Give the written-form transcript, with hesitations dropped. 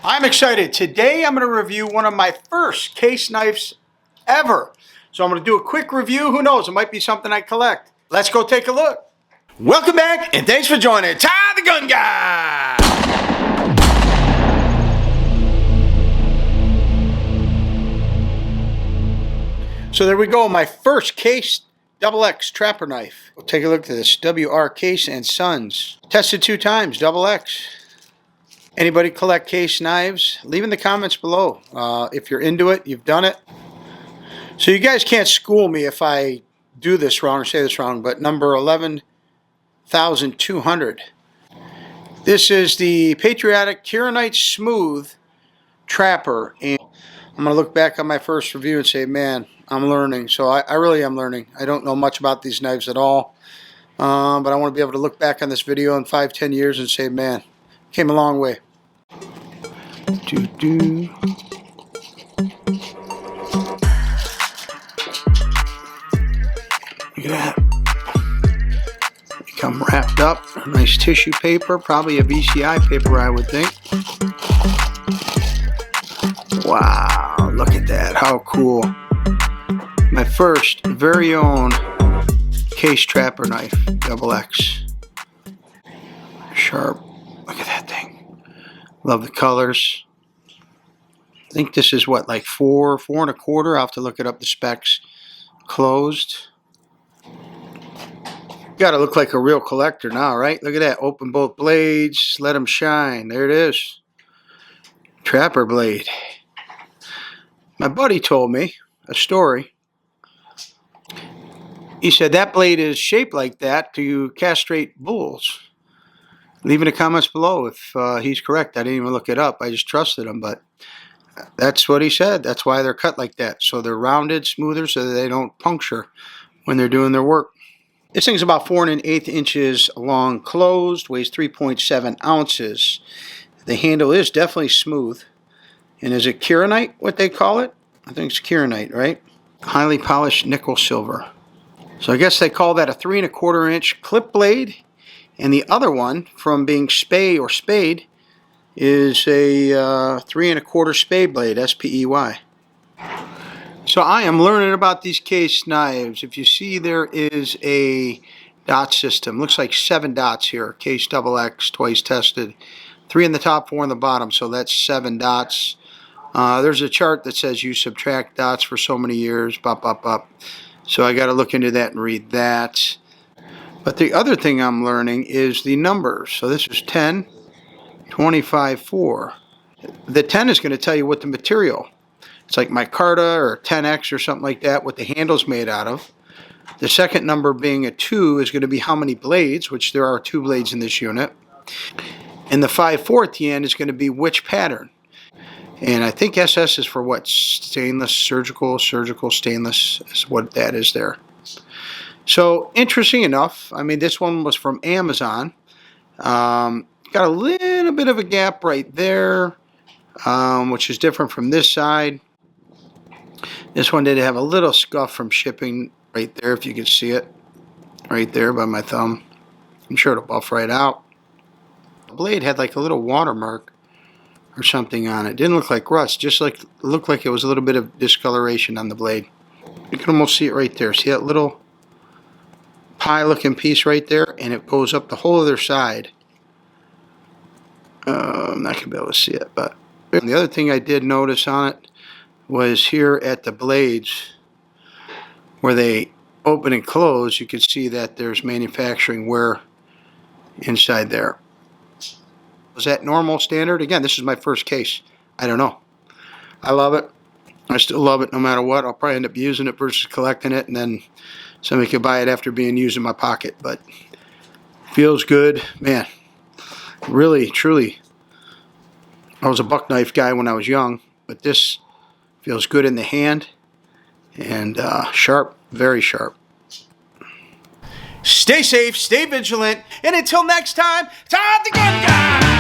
I'm excited. Today I'm going to review one of my first case knives ever. So I'm going to do a quick review. Who knows? It might be something I collect. Let's go take a look. Welcome back and thanks for joining Ty the Gun Guy. So there we go. My first case XX Trapper knife. We'll take a look at this. WR Case and Sons. Tested 2 times. XX. Anybody collect case knives? Leave in the comments below. If you're into it, you've done it. So you guys can't school me if I do this wrong or say this wrong, but number 11,200. This is the Patriot Kirinite Smooth Trapper. And I'm going to look back on my first review and say, man, I'm learning. So I really am learning. I don't know much about these knives at all. But I want to be able to look back on this video in 5-10 years and say, man, came a long way. Look at that. They come wrapped up. Nice tissue paper, probably a VCI paper, I would think. Wow, look at that. How cool. My first very own case trapper knife, XX. Sharp. Look at that thing. Love the colors. I think this is what, like 4 1/4. I'll have to look it up, the specs. Closed. Gotta look like a real collector now, right? Look at that. Open both blades. Let them shine. There it is. Trapper blade. My buddy told me a story. He said that blade is shaped like that to castrate bulls. Leave in the comments below if he's correct. I didn't even look it up. I just trusted him, but that's what he said. That's why they're cut like that. So they're rounded, smoother, so that they don't puncture when they're doing their work. This thing's about 4 1/8 inches long closed, weighs 3.7 ounces. The handle is definitely smooth. And is it Kirinite, what they call it? I think it's Kirinite, right? Highly polished nickel silver. So I guess they call that a 3 1/4 inch clip blade. And the other one, from being spay or spade, is a 3 1/4 spay blade, S-P-E-Y. So I am learning about these case knives. If you see, there is a dot system. Looks like 7 dots here. Case XX, twice tested. 3 in the top, 4 in the bottom, so that's 7 dots. There's a chart that says you subtract dots for so many years, bop, bop, bop. So I got to look into that and read that. But the other thing I'm learning is the numbers. So this is 10, 25, 4. The 10 is going to tell you what the material. It's like micarta or 10X or something like that, what the handle's made out of. The second number being a 2 is going to be how many blades, which there are 2 blades in this unit. And the 5-4 at the end is going to be which pattern. And I think SS is for what? Stainless, surgical stainless is what that is there. So, interesting enough, I mean, this one was from Amazon. Got a little bit of a gap right there, which is different from this side. This one did have a little scuff from shipping right there, if you can see it. Right there by my thumb. I'm sure it'll buff right out. The blade had like a little watermark or something on it. Didn't look like rust, just like looked like it was a little bit of discoloration on the blade. You can almost see it right there. See that little pie looking piece right there, and it goes up the whole other side. I'm not gonna be able to see it, but the other thing I did notice on it was here at the blades where they open and close, you can see that there's manufacturing wear inside there. Was that normal, standard? Again, this is my first case. I don't know. I love it. I still love it no matter what. I'll probably end up using it versus collecting it, and then somebody could buy it after being used in my pocket. But feels good. Man, really, truly. I was a buck knife guy when I was young, but this feels good in the hand and sharp, very sharp. Stay safe, stay vigilant, and until next time, Todd the Gun Guy!